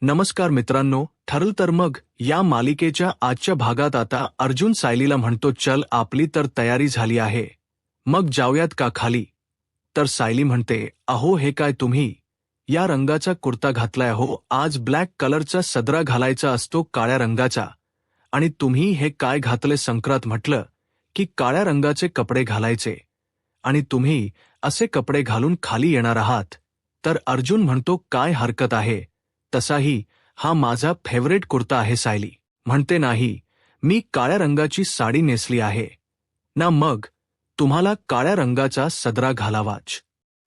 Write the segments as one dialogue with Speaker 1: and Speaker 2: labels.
Speaker 1: नमस्कार मित्रांनो, ठरल तर मग या मालिकेच्या आजच्या भागात आता अर्जुन सायलीला म्हणतो, चल आपली तर तयारी झाली आहे, मग जाऊयात का खाली. तर सायली म्हणते, अहो हे काय तुम्ही या रंगाचा कुर्ता घातलाय हो, आज ब्लॅक कलरचा सदरा घालायचा असतो काळ्या रंगाचा, आणि तुम्ही हे काय घातले. संक्रांत म्हटलं की काळ्या रंगाचे कपडे घालायचे, आणि तुम्ही असे कपडे घालून खाली येणार आहात. तर अर्जुन म्हणतो, काय हरकत आहे, तसाही हा माझा फेवरेट कुर्ता आहे. सायली म्हणते, नाही, मी काळ्या रंगाची साडी नेसली आहे ना, मग तुम्हाला काळ्या रंगाचा सदरा घालावाच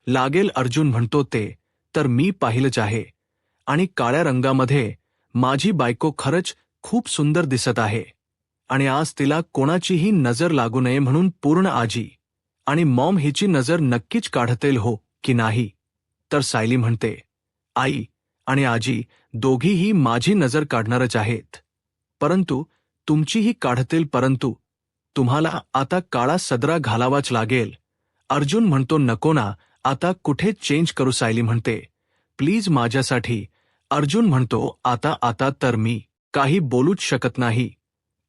Speaker 1: लागेल. अर्जुन म्हणतो, ते तर मी पाहिलंच आहे, आणि काळ्या रंगामध्ये माझी बायको खरंच खूप सुंदर दिसत आहे, आणि आज तिला कोणाचीही नजर लागू नये म्हणून पूर्ण आजी आणि मॉम हिची नजर नक्कीच काढतील, हो की नाही. तर सायली म्हणते, आई आणि आजी दोघीही माझी नजर काढणारच आहेत, परंतु तुमचीही काढतील, परंतु तुम्हाला आता काळा सदरा घालावाच लागेल. अर्जुन म्हणतो, नको ना, आता कुठे चेंज करू. सायली म्हणते, प्लीज माझ्यासाठी. अर्जुन म्हणतो, आता तर मी काही बोलूच शकत नाही,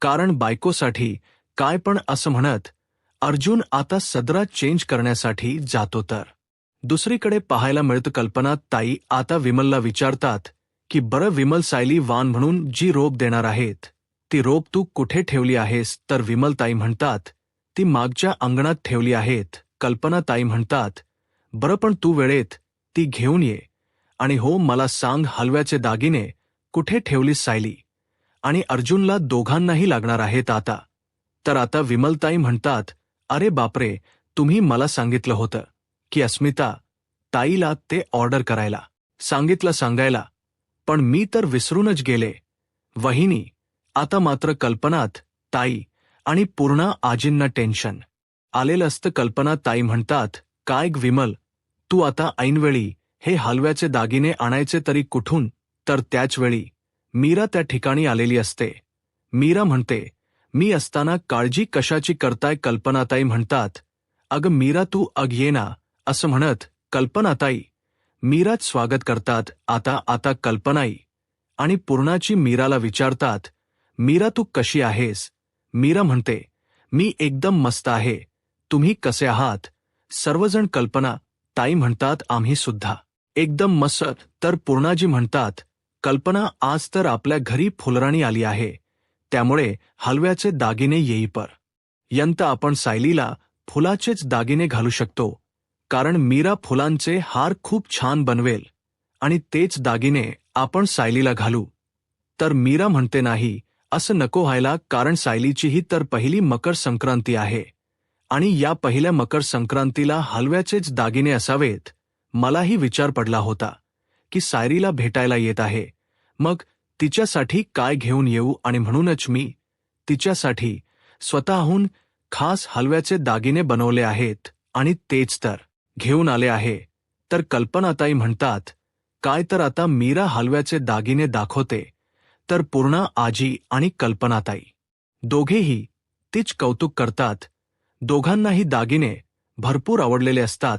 Speaker 1: कारण बायकोसाठी काय पण असं म्हणत अर्जुन आता सदरा चेंज करण्यासाठी जातो. तर दुसरीकडे पाहायला मिळतं, कल्पना ताई आता विमलला विचारतात की बरं विमल, सायली वान म्हणून जी रोप देणार आहेत ती रोप तू कुठे ठेवली आहेस. तर विमल ताई म्हणतात, ती मागच्या अंगणात ठेवली आहेत. कल्पना ताई म्हणतात, बरं पण तू वेळेत ती घेऊन ये, आणि हो मला सांग, हलव्याचे दागिने कुठे ठेवलीस. सायली आणि अर्जुनला दोघांनाही लागणार आहेत आता. तर आता विमलताई म्हणतात, अरे बापरे, तुम्ही मला सांगितलं होतं की अस्मिता ताईला ते ऑर्डर करायला सांगायला, पण मी तर विसरूनच गेले. वहिनी, आता मात्र कल्पनात ताई आणि पूर्णा आजींना टेन्शन आलेलं असतं. कल्पना ताई म्हणतात, काय विमल, तू आता ऐनवेळी हे हलव्याचे दागिने आणायचे तरी कुठून. तर त्याचवेळी मीरा त्या ठिकाणी आलेली असते. मीरा म्हणते, मी असताना काळजी कशाची करताय. कल्पनाताई म्हणतात, अगं मीरा तू ये ना, असं म्हणत कल्पनाताई मीराच स्वागत करतात. आता कल्पनाई आणि पूर्णाची मीराला विचारतात, मीरा तू कशी आहेस. मीरा म्हणते, मी एकदम मस्त आहे, तुम्ही कसे आहात सर्वजण. कल्पना ताई म्हणतात, आम्ही सुद्धा एकदम मस्त. तर पूर्णाजी म्हणतात, कल्पना आज तर आपल्या घरी फुलराणी आली आहे, त्यामुळे हलव्याचे दागिने येईपर्यंत आपण सायलीला फुलाचेच दागिने घालू शकतो, कारण मीरा फुलांचे हार खूप छान बनवेल, आणि तेच दागिने आपण सायलीला घालू. तर मीरा म्हणते, नाही, असं नको व्हायला, कारण सायलीचीही तर पहिली मकर संक्रांती आहे, आणि या पहिल्या मकर संक्रांतीला हलव्याचेच दागिने असावेत. मलाही विचार पडला होता की सायलीला भेटायला येत आहे, मग तिच्यासाठी काय घेऊन येऊ, आणि म्हणूनच मी तिच्यासाठी स्वतःहून खास हलव्याचे दागिने बनवले आहेत, आणि तेच तर घेऊन आले आहे. तर कल्पनाताई म्हणतात, काय. तर आता मीरा हलव्याचे दागिने दाखवते. तर पूर्णा आजी आणि कल्पनाताई दोघेही तीच कौतुक करतात. दोघांनाही दागिने भरपूर आवडलेले असतात.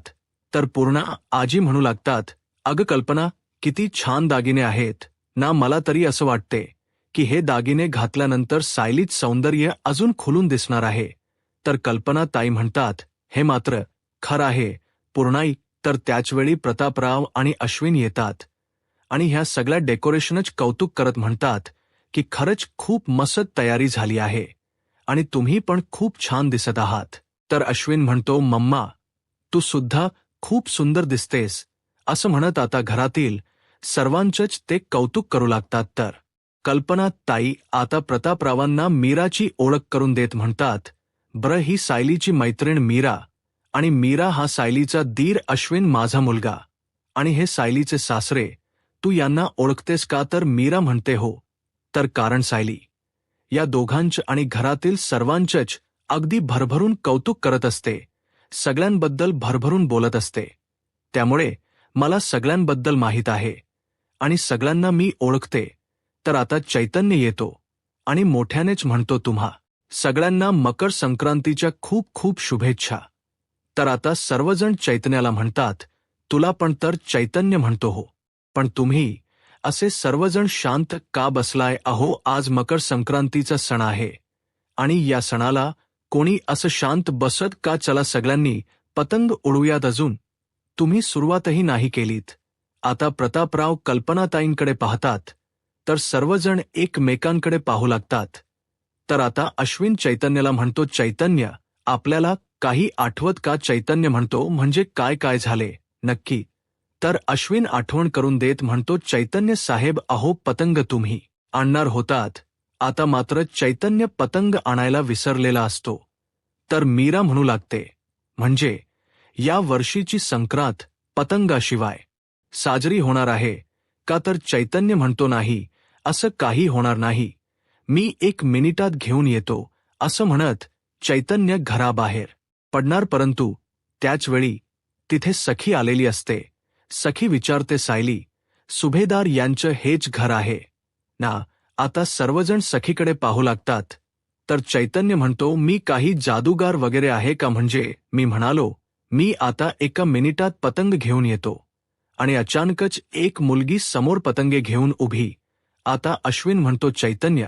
Speaker 1: तर पूर्णा आजी म्हणू लागतात, अगं कल्पना, किती छान दागिने आहेत ना, मला तरी असं वाटते की हे दागिने घातल्यानंतर सायलीत सौंदर्य अजून खुलून दिसणार आहे. तर कल्पना ताई म्हणतात, हे मात्र खरं आहे पूर्णाई. तर त्याचवेळी प्रतापराव आणि अश्विन येतात, आणि ह्या सगळ्या डेकोरेशनच कौतुक करत म्हणतात की खरंच खूप मस्त तयारी झाली आहे, आणि तुम्ही पण खूप छान दिसत आहात. तर अश्विन म्हणतो, मम्मा तू सुद्धा खूप सुंदर दिसतेस, असं म्हणत आता घरातील सर्वांचंच ते कौतुक करू लागतात. तर कल्पना ताई आता प्रतापरावांना मीराची ओळख करून देत म्हणतात, बरं ही सायलीची मैत्रीण मीरा, आणि मीरा हा सायलीचा दीर अश्विन माझा मुलगा, आणि हे सायलीचे सासरे, तू यांना ओळखतेस का. तर मीरा म्हणते, हो. तर कारण सायली या दोघांचं आणि घरातील सर्वांचंच अगदी भरभरून कौतुक करत असते, सगळ्यांबद्दल भरभरून बोलत असते, त्यामुळे मला सगळ्यांबद्दल माहीत आहे, आणि सगळ्यांना मी ओळखते. तर आता चैतन्य येतो आणि मोठ्यानेच म्हणतो, तुम्हा सगळ्यांना मकर संक्रांतीच्या खूप खूप शुभेच्छा. तर आता सर्वजण चैतन्याला म्हणतात, तुला पण. तर चैतन्य म्हणतो, हो, पण तुम्ही असे सर्वजण शांत का बसलाय? अहो, आज मकर संक्रांतीचा सण आहे आणि या सणाला कोणी असं शांत बसत का? चला सगळ्यांनी पतंग उडवूयात. अजून तुम्ही सुरुवातही नाही केलीत. आता प्रतापराव कल्पनाताईंकडे पाहतात तर सर्वजण एकमेकांकडे पाहू लागतात. तर आता अश्विन चैतन्याला म्हणतो, चैतन्य, आपल्याला काही आठवत का? चैतन्य म्हणतो, म्हणजे काय काय झाले नक्की? तर अश्विन आठवण करून देत म्हणतो, चैतन्य साहेब, अहो पतंग तुम्ही आणणार होतात, आता मात्र चैतन्य पतंग आणायला विसरलेला असतो. तर मीरा म्हणू लागते, म्हणजे या वर्षीची संक्रांत पतंगाशिवाय साजरी होणार आहे का? तर चैतन्य म्हणतो, नाही, असं काही होणार नाही, मी 1 मिनिटात घेऊन येतो. असं म्हणत चैतन्य घराबाहेर पडणार, परंतु त्याचवेळी तिथे सखी आलेली असते. सखी विचारते, सायली, सुभेदार यांचं हेच घर आहे ना? आता सर्वजण सखीकडे पाहू लागतात. तर चैतन्य म्हणतो, मी काही जादूगार वगैरे आहे का? म्हणजे मी म्हणालो, मी आता 1 मिनिटात पतंग घेऊन येतो, आणि अचानकच एक मुलगी समोर पतंगे घेऊन उभी. आता अश्विन म्हणतो, चैतन्य,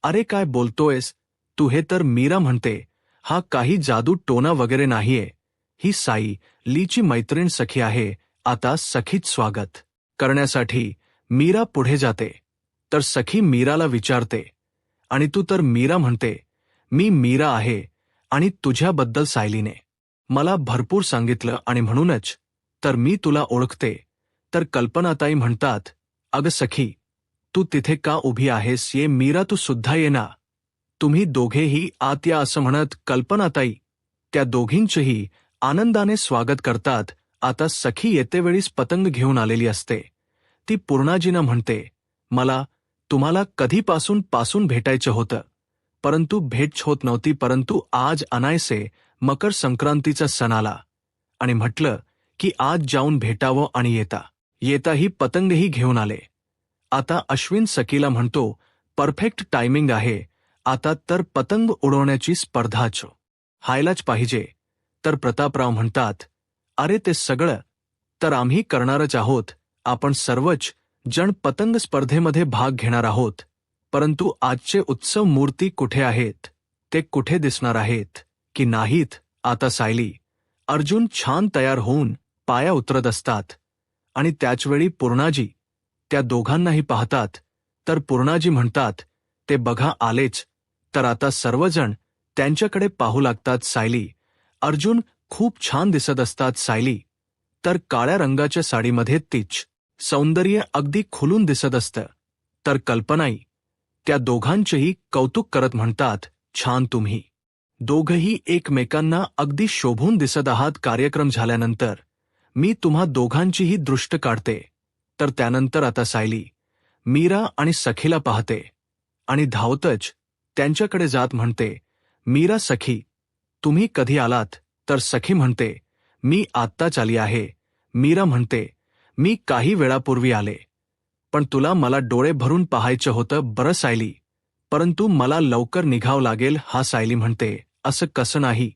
Speaker 1: अरे काय बोलतोयस तू? हे तर मीरा म्हणते, हा काही जादू टोना वगैरे नाहीये, ही साई लीची मैत्रीण सखी आहे. आता सखीत स्वागत करण्यासाठी मीरा पुढे जाते. तर सखी मीराला विचारते, आणि तू? तर मीरा म्हणते, मी मीरा आहे, आणि तुझ्याबद्दल सायलीने मला भरपूर सांगितलं, आणि म्हणूनच तर मी तुला ओळखते. तर कल्पनाताई म्हणतात, अगं सखी, तू तिथे का उभी आहेस? ये मीरा, तू सुद्धा ये ना, तुम्ही दोघेही आत या. असं म्हणत कल्पनाताई त्या दोघींचंही आनंदाने स्वागत करतात. आता सखी येतेवेळीस पतंग घेऊन आलेली असते. ती पूर्णाजीना म्हणते, मला तुम्हाला कधीपासून भेटायचं होतं, परंतु भेट होत नव्हती, परंतु आज अनायसे मकर संक्रांतीचा सण आला, आणि म्हटलं की आज जाऊन भेटावं, आणि येता ही पतंगही घेऊन आले. आता अश्विन सखीला म्हणतो, परफेक्ट टायमिंग आहे, आता तर पतंग उडवण्याची स्पर्धाच व्हायलाच पाहिजे. तर प्रतापराव म्हणतात, अरे ते सगळं तर आम्ही करणारच आहोत, आपण सर्वच जण पतंग स्पर्धेमध्ये भाग घेणार आहोत, परंतु आजचे उत्सव मूर्ती कुठे आहेत? ते कुठे दिसणार आहेत की नाहीत? आता सायली, अर्जुन छान तयार होऊन पाया उतरत असतात, आणि त्याचवेळी पूर्णाजी त्या दोघांनाही पाहतात. तर पूर्णाजी म्हणतात, ते बघा आलेच. तर आता सर्वजण त्यांच्याकडे पाहू लागतात. सायली, अर्जुन खूप छान दिसत असतात. सायली तर काळ्या रंगाच्या साडीमध्ये तीच सौंदर्य अगदी खुलून दिसत असतं. तर कल्पनाई त्या दोघांचेही कौतुक करत म्हणतात, छान, तुम्ही दोघंही एकमेकांना अगदी शोभून दिसत आहात. कार्यक्रम झाल्यानंतर मी तुम्हा दोघांचीही दृष्ट काढते. तर त्यानंतर आता सायली मीरा आणि सखीला पाहते, आणि धावतच त्यांच्याकडे जात म्हणते, मीरा, सखी, तुम्ही कधी आलात? तर सखी म्हणते, मी आत्ताच आली आहे. मीरा म्हणते, मी काही वेळापूर्वी आले, पण तुला मला डोळे भरून पाहायचं होतं बरं सायली, परंतु मला लवकर निघावं लागेल. हा सायली म्हणते, असं कसं नाही,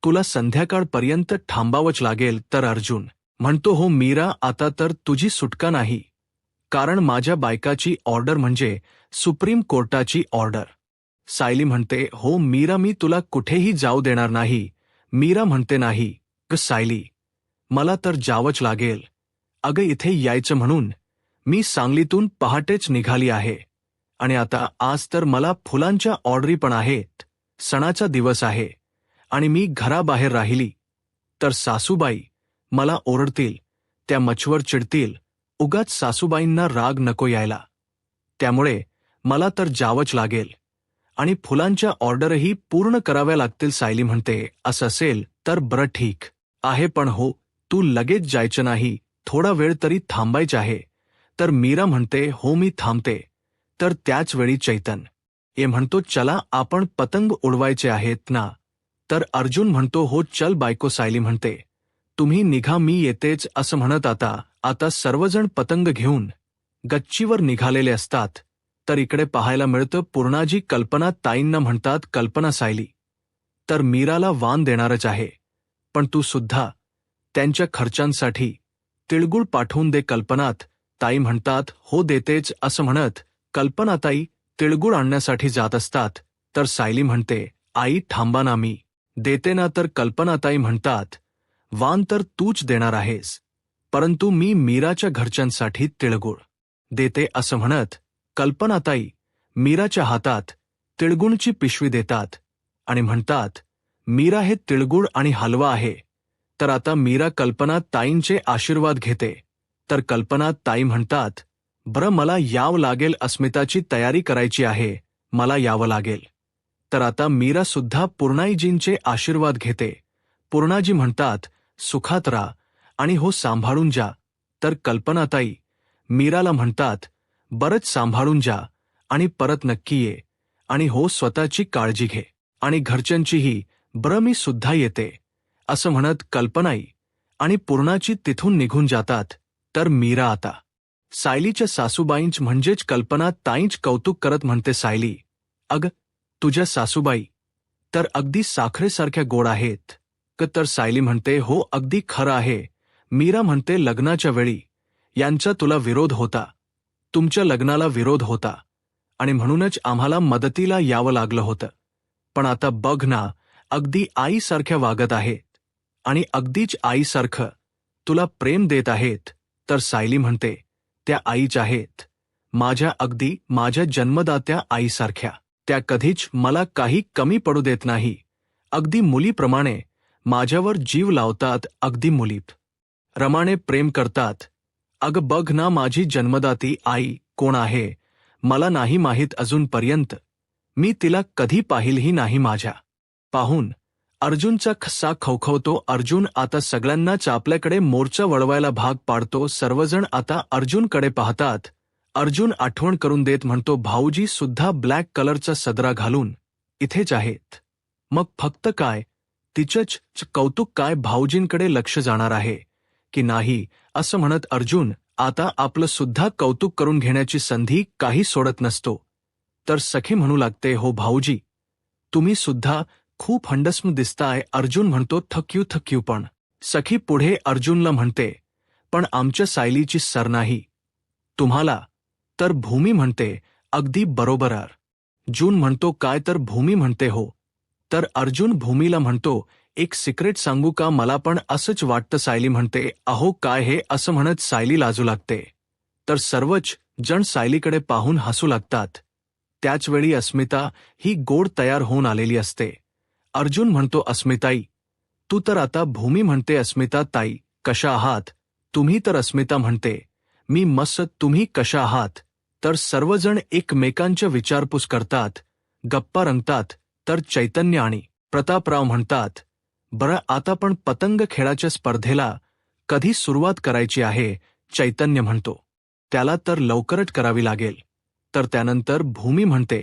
Speaker 1: तुला संध्याकाळपर्यंत थांबावंच लागेल. तर अर्जुन म्हणतो, हो मीरा, आता तर तुझी सुटका नाही, कारण माझ्या बायकाची ऑर्डर म्हणजे सुप्रीम कोर्टाची ऑर्डर. सायली म्हणते, हो मीरा, मी तुला कुठेही जाऊ देणार नाही. मीरा म्हणते, नाही ग सायली, मला तर जावंच लागेल. अगं इथे यायचं म्हणून मी सांगलीतून पहाटेच निघाली आहे, आणि आता आज तर मला फुलांच्या ऑर्डरी पण आहेत. सणाचा दिवस आहे, आणि मी घराबाहेर राहिली तर सासूबाई मला ओरडतील, त्या मचवर चिडतील. उगाच सासूबाईंना राग नको यायला, त्यामुळे मला तर जावंच लागेल, आणि फुलांच्या ऑर्डरही पूर्ण कराव्या लागतील. सायली म्हणते, असं असेल तर बरं ठीक आहे, पण हो, तू लगेच जायचं नाही, थोडा वेळ तरी थांबायचं आहे. तर मीरा म्हणते, हो मी थांबते. तर त्याच वेळी चैतन्य म्हणतो, चला आपण पतंग उडवायचे आहेत ना? तर अर्जुन म्हणतो, हो चल बायको. सायली म्हणते, तुम्ही निघा, मी येतेच. असं म्हणत आता सर्वजण पतंग घेऊन गच्चीवर निघालेले असतात. तर इकडे पाहायला मिळतं, पूर्णाजी कल्पना ताईंना म्हणतात, कल्पना, सायली तर मीराला वाण देणारच आहे, पण तू सुद्धा त्यांच्या खर्चांसाठी तिळगुळ पाठवून दे. कल्पनात ताई म्हणतात हो देतेच असं म्हणत कल्पनाताई तिळगुळ आणण्यासाठी जात असतात तर सायली म्हणते आई थांबा ना मी देते ना. तर कल्पनाताई म्हणतात वान तर तूच देणार आहेस परंतु मी मीराच्या घरच्यांसाठी तिळगुळ देते असं म्हणत कल्पनाताई मीराच्या हातात तिळगुळची पिशवी देतात आणि म्हणतात मीरा हे तिळगुळ आणि हलवा आहे. तर आता मीरा कल्पना ताईंचे आशीर्वाद घेते. तर कल्पना ताई म्हणतात बरं मला यावं लागेल अस्मिताची तयारी करायची आहे मला यावं लागेल. तर आता मीरा सुद्धा पूर्णाईजींचे आशीर्वाद घेते. पूर्णाजी म्हणतात सुखात राहा आणि हो सांभाळून जा. तर कल्पनाताई मीराला म्हणतात बरंच सांभाळून जा आणि परत नक्की ये आणि हो स्वतःची काळजी घे आणि घरच्यांचीही. बरं मी सुद्धा येते असं म्हणत कल्पनाई आणि पूर्णाची तिथून निघून जातात. तर मीरा आता सायलीच्या सासूबाईंच म्हणजेच कल्पना ताईंच कौतुक करत म्हणते सायली अग तुझ्या सासूबाई तर अगदी साखरेसारख्या गोड आहेत तर सायली म्हणते हो अगदी खरं आहे. मीरा म्हणते लग्नाच्या वेळी यांचा तुला विरोध होता तुमच्या लग्नाला विरोध होता आणि म्हणूनच आम्हाला मदतीला यावं लागलं होतं पण आता बघ ना अगदी आईसारख्या वागत आहेत आणि अगदीच आईसारखं तुला प्रेम देत आहेत. तर सायली म्हणते त्या आईच आहेत माझ्या अगदी माझ्या जन्मदात्या आईसारख्या. त्या कधीच मला काही कमी पडू देत नाही अगदी मुलीप्रमाणे माझ्यावर जीव लावतात अगदी मुलीत रमाने प्रेम करतात. अगं बघ ना माझी जन्मदाती आई कोण आहे मला नाही माहीत अजूनपर्यंत मी तिला कधी पाहिलही नाही. माझ्या पाहून अर्जुनचा खस्सा खवखवतो. अर्जुन आता सगळ्यांनाच आपल्याकडे मोर्चा वळवायला भाग पाडतो. सर्वजण आता अर्जुनकडे पाहतात. अर्जुन आठवण करून देत म्हणतो भाऊजी सुद्धा ब्लॅक कलरचा सदरा घालून इथेच आहेत. मग फक्त काय तिचंच कौतुक काय भाऊजींकडे लक्ष जाणार आहे की नाही असं म्हणत अर्जुन आता आपलं सुद्धा कौतुक करून घेण्याची संधी काही सोडत नसतो. तर सखी म्हणू लागते हो भाऊजी तुम्ही सुद्धा खूप हंडसम दिसताय. अर्जुन म्हणतो थक्यू पण सखी पुढे अर्जुनला म्हणते पण आमच्या सायलीची सर नाही तुम्हाला. तर भूमी म्हणते अगदी बरोबर. अर्जुन म्हणतो काय तर भूमी म्हणते हो. तर अर्जुन भूमीला म्हणतो एक सिक्रेट सांगू का मला पण असंच वाटतं. सायली म्हणते अहो काय हे असं म्हणत सायली लाजू लागते. तर सर्वच जण सायलीकडे पाहून हसू लागतात. त्याचवेळी अस्मिता ही गोड तयार होऊन आलेली असते. अर्जुन म्हणतो अस्मिताई तू तर आता. भूमी म्हणते अस्मिता ताई कशा आहात तुम्ही. तर अस्मिता म्हणते मी मस्त तुम्ही कशा आहात. तर सर्वजण एकमेकांच्या विचारपूस करतात गप्पा रंगतात. तर चैतन्य आणि प्रतापराव म्हणतात बरं आता पण पतंग खेळाच्या स्पर्धेला कधी सुरुवात करायची आहे. चैतन्य म्हणतो त्याला तर लवकरच करावी लागेल. तर त्यानंतर भूमी म्हणते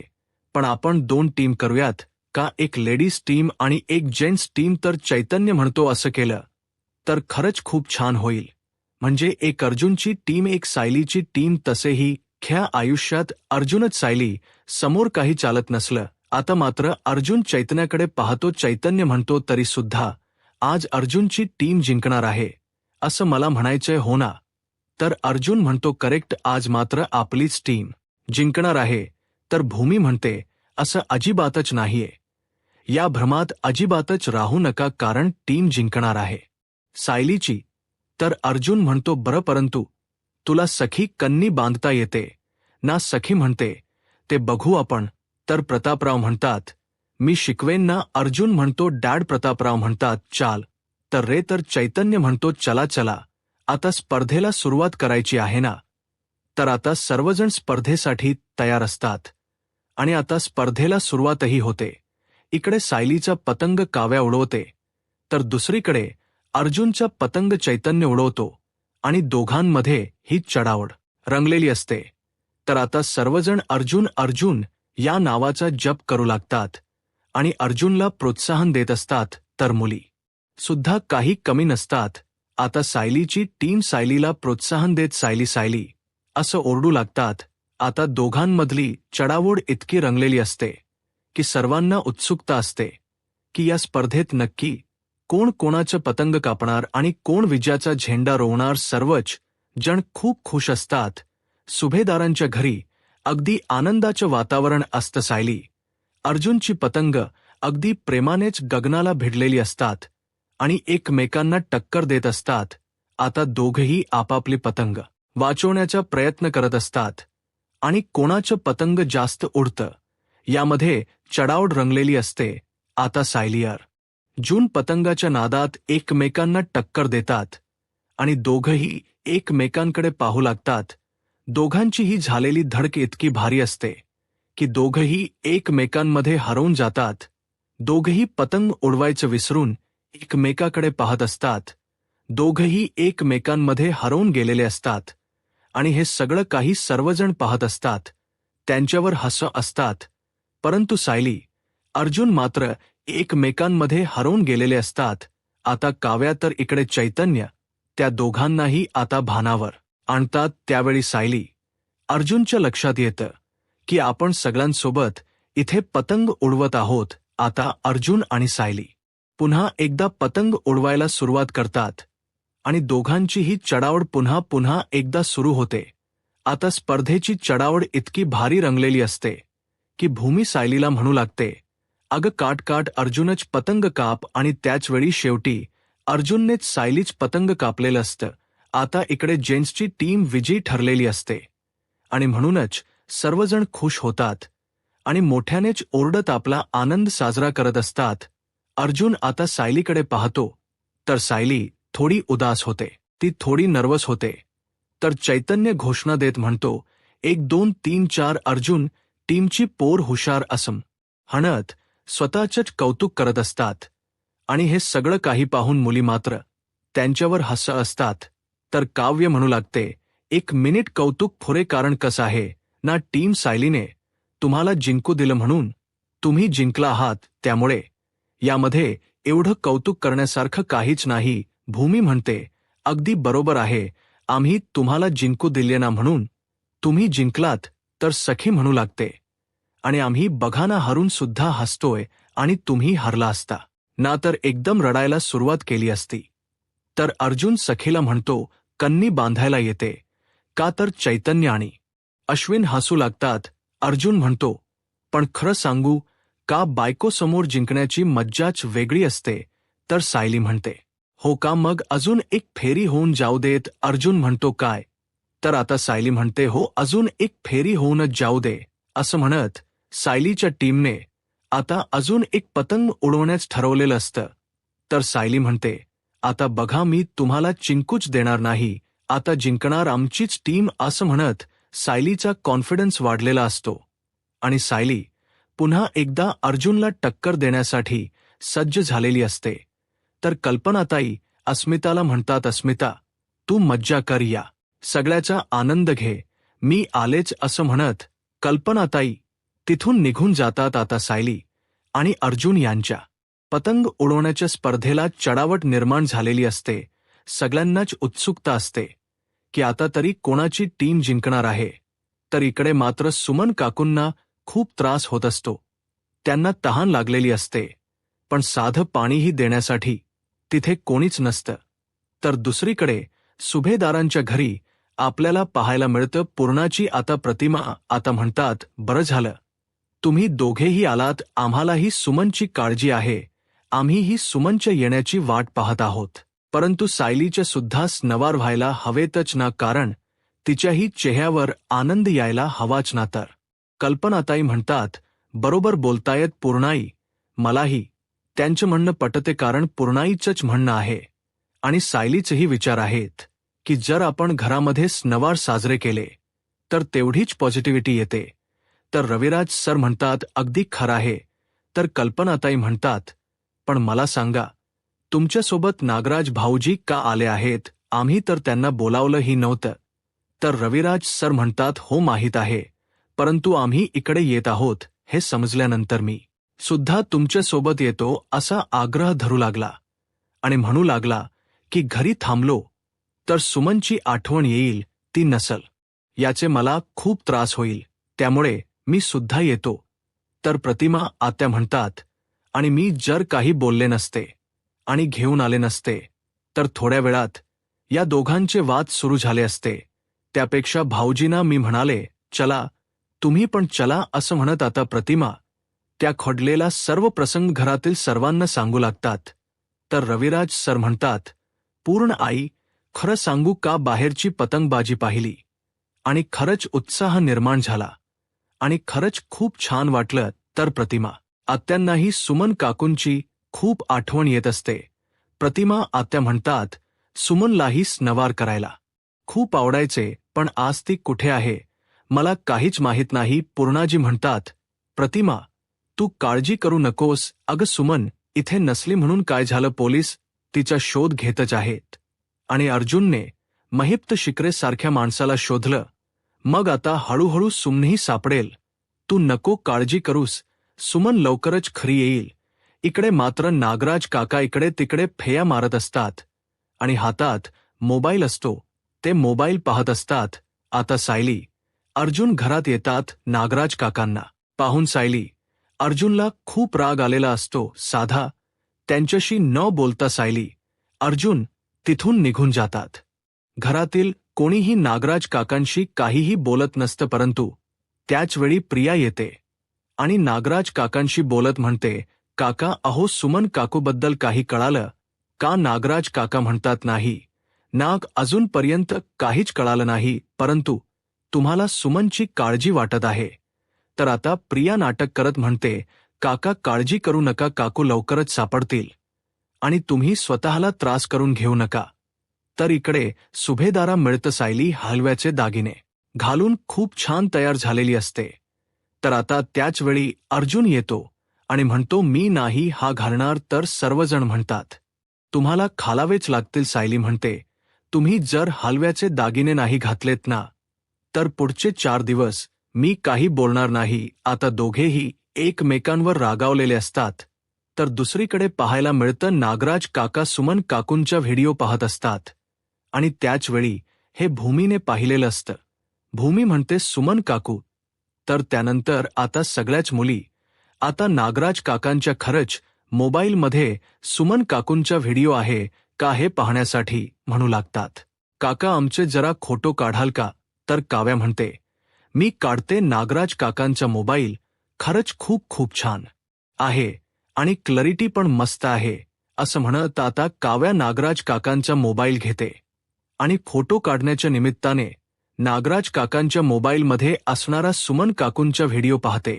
Speaker 1: पण आपण 2 टीम करूयात का एक लेडीज टीम आणि एक जेंट्स टीम. तर चैतन्य म्हणतो असं केलं तर खरंच खूप छान होईल म्हणजे एक अर्जुनची टीम एक सायलीची टीम. तसेही ख्या आयुष्यात अर्जुनच सायली समोर काही चालत नसलं. आता मात्र अर्जुन चैतन्याकडे पाहतो. चैतन्य म्हणतो तरी सुद्धा आज अर्जुनची टीम जिंकणार आहे असं मला म्हणायचंय हो ना. तर अर्जुन म्हणतो करेक्ट आज मात्र आपलीच टीम जिंकणार आहे. तर भूमी म्हणते असं अजिबातच नाहीये या भ्रमात अजिबातच राहू नका कारण टीम जिंकणार आहे सायलीची. तर अर्जुन म्हणतो बरं परंतु तुला सखी कन्नी बांधता येते ना. सखी म्हणते ते बघू आपण. तर प्रतापराव म्हणतात मी शिकवेन ना. अर्जुन म्हणतो डॅड. प्रतापराव म्हणतात चाल. तर रे. तर चैतन्य म्हणतो चला आता स्पर्धेला सुरुवात करायची आहे ना. तर आता सर्वजण स्पर्धेसाठी तयार असतात आणि आता स्पर्धेला सुरुवातही होते. इकडे सायलीचा पतंग काव्या उडवते तर दुसरीकडे अर्जुनचा पतंग चैतन्य उडवतो आणि दोघांमध्ये ही चढावड रंगलेली असते. तर आता सर्वजण अर्जुन या नावाचा जप करू लागतात आणि अर्जुनला प्रोत्साहन देत असतात. तर मुली सुद्धा काही कमी नसतात. आता सायलीची टीम सायलीला प्रोत्साहन देत सायली असं ओरडू लागतात. आता दोघांमधली चढाओढ इतकी रंगलेली असते की सर्वांना उत्सुकता असते की या स्पर्धेत नक्की कोण कोणाचं पतंग कापणार आणि कोण विजयाचा झेंडा रोवणार. सर्वच जण खूप खुश असतात. सुभेदारांच्या घरी अगदी आनंदाचं वातावरण असतं. सायली अर्जुनची पतंग अगदी प्रेमानेच गगनाला भिडलेली असतात आणि एकमेकांना टक्कर देत असतात. आता दोघंही आपापली पतंग वाचवण्याचा प्रयत्न करत असतात आणि कोणाचं पतंग जास्त उडतं यामध्ये चढाओढ रंगलेली असते. आता सायली अर्जुन पतंगाच्या नादात एकमेकांना टक्कर देतात आणि दोघंही एकमेकांकडे पाहू लागतात. दोघांची ही झालेली धडक इतकी भारी असते की दोघंही एकमेकांमध्ये हरवून जातात. दोघंही पतंग उडवायचं विसरून एकमेकाकडे पाहत असतात. दोघंही एकमेकांमध्ये हरवून गेलेले असतात आणि हे सगळं काही सर्वजण पाहत असतात. त्यांच्यावर हसत असतात. परंतु सायली अर्जुन मात्र एकमेकांमध्ये हरवून गेलेले असतात. आता काव्या तर इकडे चैतन्य त्या दोघांनाही आता भानावर आणतात. त्यावेळी सायली अर्जुनच्या लक्षात येतं की आपण सगळ्यांसोबत इथे पतंग उडवत आहोत. आता अर्जुन आणि सायली पुन्हा एकदा पतंग उडवायला सुरुवात करतात आणि दोघांची ही चढाओढ पुन्हा एकदा सुरू होते. आता स्पर्धेची चढाओढ इतकी भारी रंगलेली असते की भूमी सायलीला म्हणू लागते, अगं काट अर्जुनच पतंग काप. आणि त्याचवेळी शेवटी अर्जुननेच सायलीच पतंग कापलेलं असतं. आता इकडे जेन्ट्सची टीम विजयी ठरलेली असते आणि म्हणूनच सर्वजण खुश होतात आणि मोठ्यानेच ओरडत आपला आनंद साजरा करत असतात. अर्जुन आता सायलीकडे पाहतो तर सायली थोडी उदास होते. ती थोडी नर्वस होते. तर चैतन्य घोषणा देत म्हणतो, 1 2 3 4. अर्जुन टीमची पोर हुशार असं म्हणत स्वतःचंच कौतुक करत असतात आणि हे सगळं काही पाहून मुली मात्र त्यांच्यावर हसत असतात. तर काव्य म्हणू लागते, 1 मिनिट कौतुक पुरे. कारण कसं आहे ना, टीम सायलीने तुम्हाला जिंकू दिलं म्हणून तुम्ही जिंकला आहात. त्यामुळे यामध्ये एवढं कौतुक करण्यासारखं काहीच नाही. भूमी म्हणते, अगदी बरोबर आहे. आम्ही तुम्हाला जिंकू दिले ना म्हणून तुम्ही जिंकलात. तर सखी म्हणू लागते, आणि आम्ही बघाना हरून सुद्धा हसतोय आणि तुम्ही हरला असता ना तर एकदम रडायला सुरुवात केली असती. तर अर्जुन सखीला म्हणतो, कन्नी बांधायला येते का. तर चैतन्य आणि अश्विन हसू लागतात. अर्जुन म्हणतो, पण खरं सांगू का, बायकोसमोर जिंकण्याची मज्जाच वेगळी असते. तर सायली म्हणते, हो का, मग अजून एक फेरी होऊन जाऊ देत. अर्जुन म्हणतो, काय. तर आता सायली म्हणते, हो अजून एक फेरी होऊनच जाऊ दे. असं म्हणत सायलीच्या टीमने आता अजून एक पतंग उडवण्यास ठरवलेलं असतं. तर सायली म्हणते, आता बघा मी तुम्हाला जिंकूच देणार नाही. आता जिंकणार आमचीच टीम. असं म्हणत सायलीचा कॉन्फिडन्स वाढलेला असतो आणि सायली पुन्हा एकदा अर्जुनला टक्कर देण्यासाठी सज्ज झालेली असते. तर कल्पनाताई अस्मिताला म्हणतात, अस्मिता तू मज्जा कर, या सगळ्याचा आनंद घे, मी आलेच. असं म्हणत कल्पनाताई तिथून निघून जातात. आता सायली आणि अर्जुन यांच्या पतंग उडवण्याच्या स्पर्धेला चढावट निर्माण झालेली असते. सगळ्यांनाच उत्सुकता असते की आता तरी कोणाची टीम जिंकणार आहे. तर इकडे मात्र सुमन काकूंना खूप त्रास होत असतो. त्यांना तहान लागलेली असते, पण साधं पाणीही देण्यासाठी तिथे कोणीच नसतं. तर दुसरीकडे सुभेदारांच्या घरी आपल्याला पाहायला मिळतं पूर्णाची आता प्रतिमा. आता म्हणतात, बरं झालं तुम्ही दोघेही आलात. आम्हालाही सुमनची काळजी आहे. आम्हीही सुमनच्या येण्याची वाट पाहत आहोत. परंतु सायलीच्या सुद्धा नवार व्हायला हवेतच ना, कारण तिच्याही चेहऱ्यावर आनंद यायला हवाच ना. तर कल्पनाताई म्हणतात, बरोबर बोलतायत पूर्णाई, मलाही त्यांचं म्हणणं पटते. कारण पूर्णाईचंच म्हणणं आहे आणि सायलीचेही विचार आहेत की जर आपण घरामध्ये नवार साजरे केले तर तेवढीच पॉझिटिव्हिटी येते. तर रविराज सर म्हणतात, अगदी खरं आहे. तर कल्पनाताई म्हणतात, पण मला सांगा, तुमच्यासोबत नागराज भाऊजी का आले आहेत. आम्ही तर त्यांना बोलावलंही नव्हतं. तर रविराज सर म्हणतात, हो माहीत आहे, परंतु आम्ही इकडे येत आहोत हे समजल्यानंतर मी सुद्धा तुमच्यासोबत येतो असा आग्रह धरू लागला आणि म्हणू लागला की घरी थांबलो तर सुमनची आठवण येईल, ती नसल याचे मला खूप त्रास होईल, त्यामुळे मी सुद्धा येतो. तर प्रतिमा आत्या म्हणतात, आणि मी जर काही बोलले नसते आणि घेऊन आले नसते तर थोड्या वेळात या दोघांचे वाद सुरू झाले असते. त्यापेक्षा भाऊजींना मी म्हणाले, चला तुम्ही पण चला असं म्हणत आता प्रतिमा त्या खडलेला सर्व प्रसंग घरातील सर्वांना सांगू लागतात. तर रविराज सर म्हणतात, पूर्ण आई, खरं सांगू का बाहेरची पतंगबाजी पाहिली आणि खरंच उत्साह निर्माण झाला आणि खरंच खूप छान वाटलं. तर प्रतिमा आत्यांनाही सुमन काकूंची खूप आठवण येत असते. प्रतिमा आत्या म्हणतात, सुमनलाही स्नवार करायला खूप आवडायचे, पण आज ती कुठे आहे मला काहीच माहीत नाही. पूर्णाजी म्हणतात, प्रतिमा तू काळजी करू नकोस. अगं सुमन इथे नसली म्हणून काय झालं, पोलीस तिचा शोध घेतच आहेत. आणि अर्जुनने महिप्त शिकरे सारख्या माणसाला शोधलं, मग आता हळूहळू सुमनही सापडेल. तू नको काळजी करूस, सुमन लवकरच खरी येईल. इकडे मात्र नागराज काका इकडे तिकडे फेया मारत असतात आणि हातात मोबाईल असतो, ते मोबाईल पाहत असतात. आता सायली, अर्जुन घरात येतात. नागराज काकांना पाहून सायली, अर्जुनला खूप राग आलेला असतो. साधा त्यांच्याशी न बोलता सायली, अर्जुन तिथून निघून जातात. घरातील कोणीही नागराज काकांशी काहीही बोलत नसतं, परंतु त्याचवेळी प्रिया येते आणि नागराज काकांशी बोलत म्हणते, काका अहो सुमन काकूबद्दल काही कळालं का? नागराज काका म्हणतात, नाही नाग, अजूनपर्यंत काहीच कळालं नाही, परंतु तुम्हाला सुमनची काळजी वाटत आहे. तर आता प्रिया नाटक करत म्हणते, काका काळजी करू नका, काकू लवकरच सापडतील आणि तुम्ही स्वतःला त्रास करून घेऊ नका. तर इकडे सुभेदारा मिळतं सायली हलव्याचे दागिने घालून खूप छान तयार झालेली असते. तर आता त्याचवेळी अर्जुन येतो आणि म्हणतो, मी नाही हा घालणार. तर सर्वजण म्हणतात, तुम्हाला घालावेच लागतील. सायली म्हणते, तुम्ही जर हलव्याचे दागिने नाही घातलेत ना, तर पुढचे 4 दिवस मी काही बोलणार नाही. आता दोघेही एकमेकांवर रागावलेले असतात. तर दुसरीकडे पाहायला मिळतं, नागराज काका सुमन काकूंच्या व्हिडिओ पाहत असतात आणि त्याचवेळी हे भूमीने पाहिलेलं असतं. भूमी म्हणते, सुमन काकू. तर त्यानंतर आता सगळ्याच मुली आता नागराज काकांच्या खरंच मोबाईलमध्ये सुमन काकूंचा व्हिडिओ आहे का हे पाहण्यासाठी म्हणू लागतात, काका आमचे जरा फोटो काढाल का? तर काव्या म्हणते, मी काढते. नागराज काकांचा मोबाईल खरंच खूप खूप छान आहे आणि क्लॅरिटी पण मस्त आहे असं म्हणत आता काव्या नागराज काकांचा मोबाईल घेते आणि फोटो काढण्याच्या निमित्ताने नागराज काकांच्या मोबाईलमध्ये असणारा सुमन काकूंचा व्हिडिओ पाहते.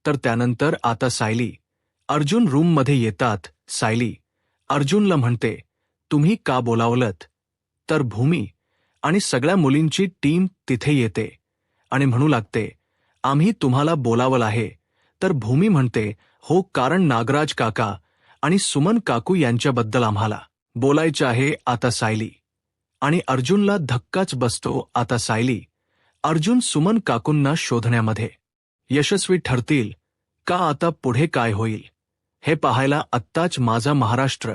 Speaker 1: तर त्यानंतर आता सायली, अर्जुन रूममध्ये येतात. सायली अर्जुनला म्हणते, तुम्ही का बोलावलत? तर भूमी आणि सगळ्या मुलींची टीम तिथे येते आणि म्हणू लागते, आम्ही तुम्हाला बोलावलं आहे. तर भूमी म्हणते, हो, कारण नागराज काका आणि सुमन काकू यांच्याबद्दल आम्हाला बोलायचं आहे. आता सायली आणि अर्जुनला धक्काच बसतो. आता सायली, अर्जुन सुमन काकूंना शोधण्यामध्ये यशस्वी ठरतील का? आता पुढे काय होईल हे पाहायला आत्ताच माझा महाराष्ट्र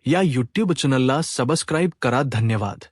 Speaker 1: या यूट्यूब चॅनलला सबस्क्राईब करा. धन्यवाद.